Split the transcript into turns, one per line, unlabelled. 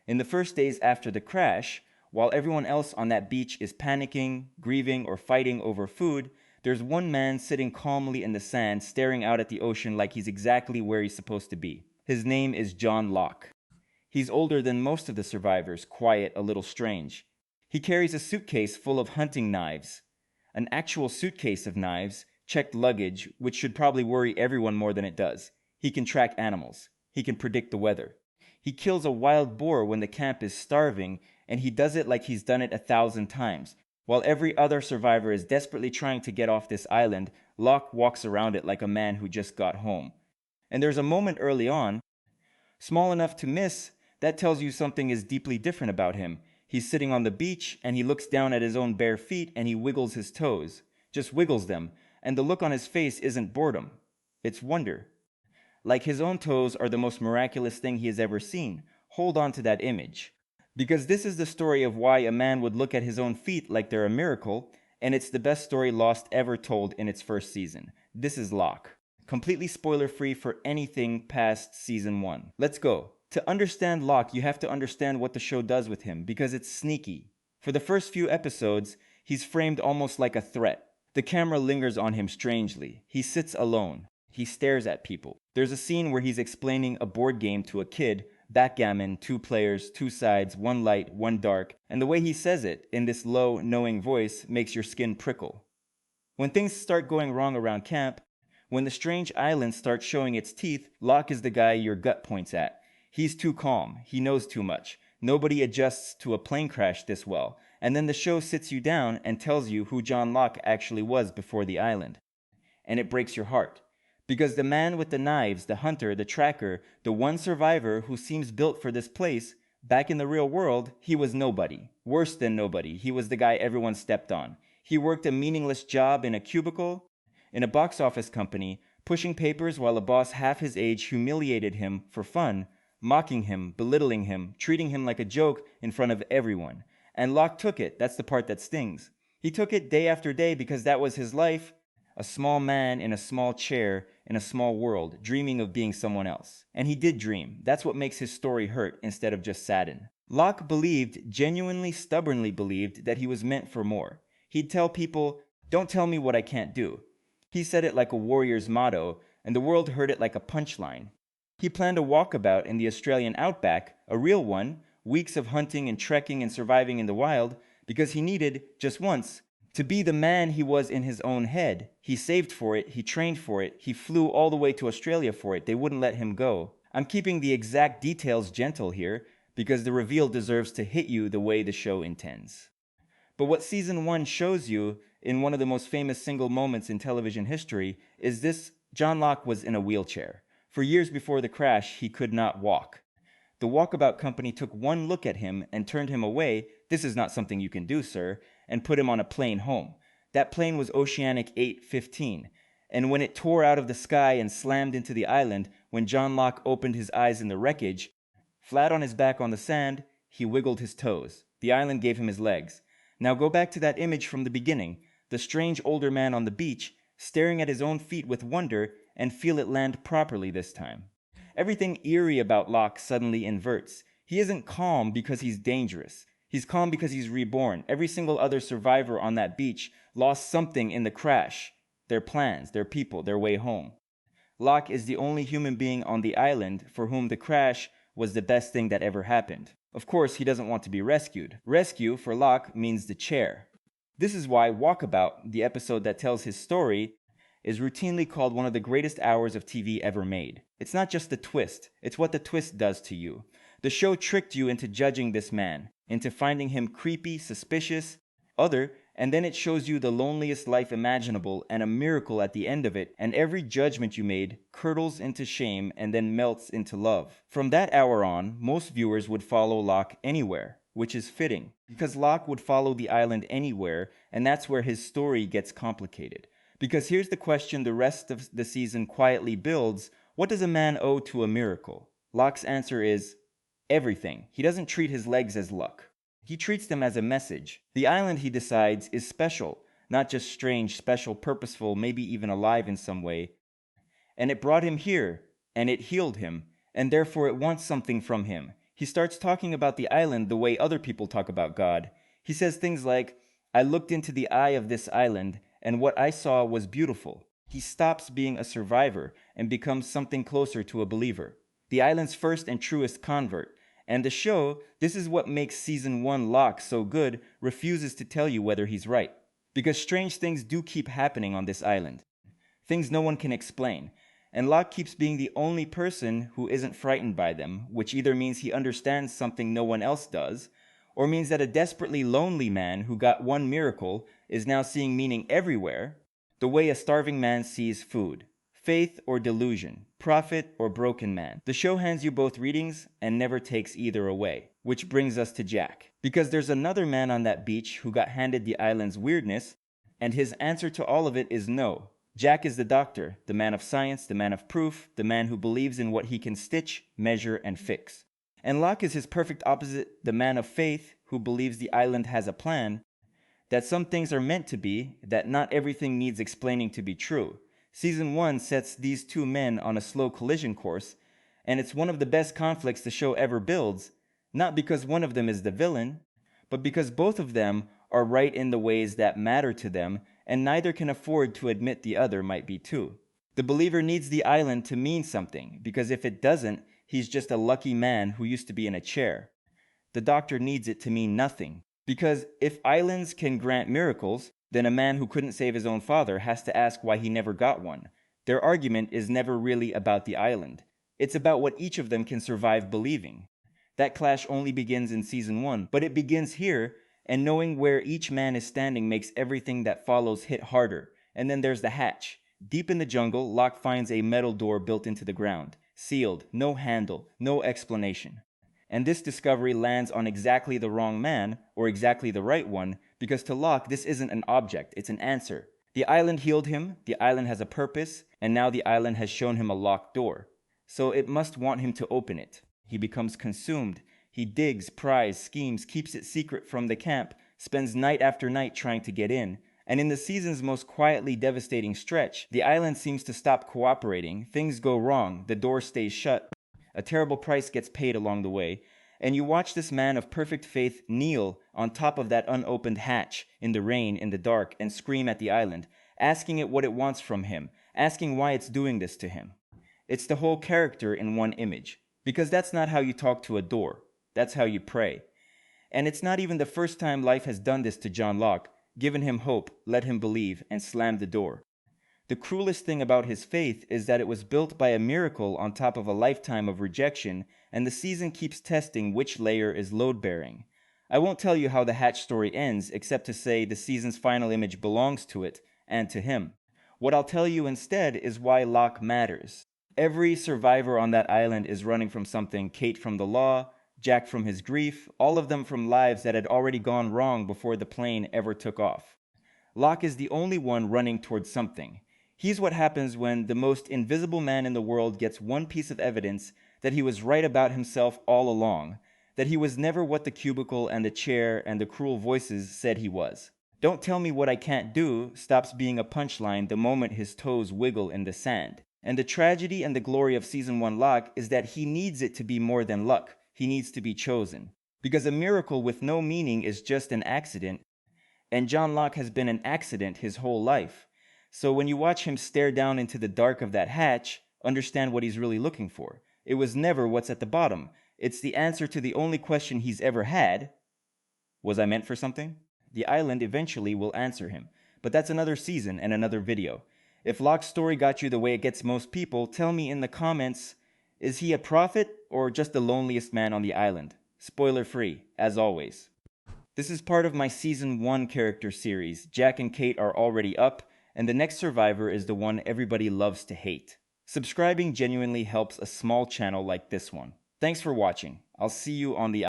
In the first days after the crash, while everyone else on that beach is panicking, grieving, or fighting over food, there's one man sitting calmly in the sand staring out at the ocean like he's exactly where he's supposed to be. His name is John Locke. He's older than most of the survivors, quiet, a little strange. He carries a suitcase full of hunting knives. An actual suitcase of knives, checked luggage, which should probably worry everyone more than it does. He can track animals. He can predict the weather. He kills a wild boar when the camp is starving, and he does it like he's done it 1,000 times. While every other survivor is desperately trying to get off this island, Locke walks around it like a man who just got home. And there's a moment early on, small enough to miss, that tells you something is deeply different about him. He's sitting on the beach, and he looks down at his own bare feet, and he wiggles his toes. Just wiggles them. And the look on his face isn't boredom. It's wonder. Like his own toes are the most miraculous thing he has ever seen. Hold on to that image. Because this is the story of why a man would look at his own feet like they're a miracle, and it's the best story Lost ever told in its first season. This is Locke. Completely spoiler-free for anything past season 1. Let's go. To understand Locke, you have to understand what the show does with him, because it's sneaky. For the first few episodes, he's framed almost like a threat. The camera lingers on him strangely. He sits alone. He stares at people. There's a scene where he's explaining a board game to a kid, backgammon, 2 players, 2 sides, 1 light, 1 dark, and the way he says it, in this low, knowing voice, makes your skin prickle. When things start going wrong around camp, when the strange island starts showing its teeth, Locke is the guy your gut points at. He's too calm. He knows too much. Nobody adjusts to a plane crash this well. And then the show sits you down and tells you who John Locke actually was before the island. And it breaks your heart. Because the man with the knives, the hunter, the tracker, the one survivor who seems built for this place, back in the real world, he was nobody. Worse than nobody. He was the guy everyone stepped on. He worked a meaningless job in a cubicle, in a box office company, pushing papers while a boss half his age humiliated him for fun, mocking him, belittling him, treating him like a joke in front of everyone. And Locke took it. That's the part that stings. He took it day after day because that was his life. A small man in a small chair in a small world, dreaming of being someone else. And he did dream. That's what makes his story hurt instead of just sadden. Locke believed, genuinely, stubbornly believed, that he was meant for more. He'd tell people, "Don't tell me what I can't do." He said it like a warrior's motto, and the world heard it like a punchline. He planned a walkabout in the Australian outback, a real one, weeks of hunting and trekking and surviving in the wild, because he needed, just once, to be the man he was in his own head. He saved for it, he trained for it, he flew all the way to Australia for it. They wouldn't let him go. I'm keeping the exact details gentle here, because the reveal deserves to hit you the way the show intends. But what season 1 shows you, in one of the most famous single moments in television history, is this: John Locke was in a wheelchair. For years before the crash, he could not walk. The walkabout company took one look at him and turned him away. "This is not something you can do, sir," and put him on a plane home. That plane was Oceanic 815, and when it tore out of the sky and slammed into the island, when John Locke opened his eyes in the wreckage, flat on his back on the sand, he wiggled his toes. The island gave him his legs. Now go back to that image from the beginning, the strange older man on the beach, staring at his own feet with wonder, and feel it land properly this time. Everything eerie about Locke suddenly inverts. He isn't calm because he's dangerous. He's calm because he's reborn. Every single other survivor on that beach lost something in the crash. Their plans, their people, their way home. Locke is the only human being on the island for whom the crash was the best thing that ever happened. Of course, he doesn't want to be rescued. Rescue, for Locke, means the chair. This is why Walkabout, the episode that tells his story, is routinely called one of the greatest hours of TV ever made. It's not just the twist, it's what the twist does to you. The show tricked you into judging this man, into finding him creepy, suspicious, other, and then it shows you the loneliest life imaginable and a miracle at the end of it, and every judgment you made curdles into shame and then melts into love. From that hour on, most viewers would follow Locke anywhere, which is fitting, because Locke would follow the island anywhere, and that's where his story gets complicated. Because here's the question the rest of the season quietly builds: what does a man owe to a miracle? Locke's answer is everything. He doesn't treat his legs as luck. He treats them as a message. The island, he decides, is special, not just strange, special, purposeful, maybe even alive in some way. And it brought him here, and it healed him, and therefore it wants something from him. He starts talking about the island the way other people talk about God. He says things like, I looked into the eye of this island, and what I saw was beautiful. He stops being a survivor and becomes something closer to a believer, the island's first and truest convert. And the show, this is what makes season 1 Locke so good, refuses to tell you whether he's right. Because strange things do keep happening on this island. Things no one can explain. And Locke keeps being the only person who isn't frightened by them, which either means he understands something no one else does, or means that a desperately lonely man who got one miracle is now seeing meaning everywhere, the way a starving man sees food. Faith or delusion, prophet or broken man. The show hands you both readings and never takes either away. Which brings us to Jack. Because there's another man on that beach who got handed the island's weirdness, and his answer to all of it is no. Jack is the doctor, the man of science, the man of proof, the man who believes in what he can stitch, measure, and fix. And Locke is his perfect opposite, the man of faith, who believes the island has a plan, that some things are meant to be, that not everything needs explaining to be true. Season 1 sets these two men on a slow collision course, and it's one of the best conflicts the show ever builds, not because one of them is the villain, but because both of them are right in the ways that matter to them, and neither can afford to admit the other might be too. The believer needs the island to mean something, because if it doesn't, he's just a lucky man who used to be in a chair. The doctor needs it to mean nothing, because if islands can grant miracles, then a man who couldn't save his own father has to ask why he never got one. Their argument is never really about the island. It's about what each of them can survive believing. That clash only begins in season 1, but it begins here, and knowing where each man is standing makes everything that follows hit harder. And then there's the hatch. Deep in the jungle, Locke finds a metal door built into the ground. Sealed, no handle, no explanation. And this discovery lands on exactly the wrong man, or exactly the right one, because to Locke, this isn't an object, it's an answer. The island healed him, the island has a purpose, and now the island has shown him a locked door. So it must want him to open it. He becomes consumed. He digs, pries, schemes, keeps it secret from the camp, spends night after night trying to get in. And in the season's most quietly devastating stretch, the island seems to stop cooperating, things go wrong, the door stays shut, a terrible price gets paid along the way, and you watch this man of perfect faith kneel on top of that unopened hatch in the rain, in the dark, and scream at the island, asking it what it wants from him, asking why it's doing this to him. It's the whole character in one image, because that's not how you talk to a door, that's how you pray. And it's not even the first time life has done this to John Locke, given him hope, let him believe, and slammed the door. The cruelest thing about his faith is that it was built by a miracle on top of a lifetime of rejection, and the season keeps testing which layer is load-bearing. I won't tell you how the hatch story ends, except to say the season's final image belongs to it, and to him. What I'll tell you instead is why Locke matters. Every survivor on that island is running from something, Kate from the law, Jack from his grief, all of them from lives that had already gone wrong before the plane ever took off. Locke is the only one running towards something. He's what happens when the most invisible man in the world gets one piece of evidence that he was right about himself all along, that he was never what the cubicle and the chair and the cruel voices said he was. Don't tell me what I can't do stops being a punchline the moment his toes wiggle in the sand. And the tragedy and the glory of season 1 Locke is that he needs it to be more than luck. He needs to be chosen. Because a miracle with no meaning is just an accident, and John Locke has been an accident his whole life. So when you watch him stare down into the dark of that hatch, understand what he's really looking for. It was never what's at the bottom. It's the answer to the only question he's ever had. Was I meant for something? The island eventually will answer him. But that's another season and another video. If Locke's story got you the way it gets most people, tell me in the comments, is he a prophet or just the loneliest man on the island? Spoiler free, as always. This is part of my season 1 character series. Jack and Kate are already up, and the next survivor is the one everybody loves to hate. Subscribing genuinely helps a small channel like this one. Thanks for watching. I'll see you on the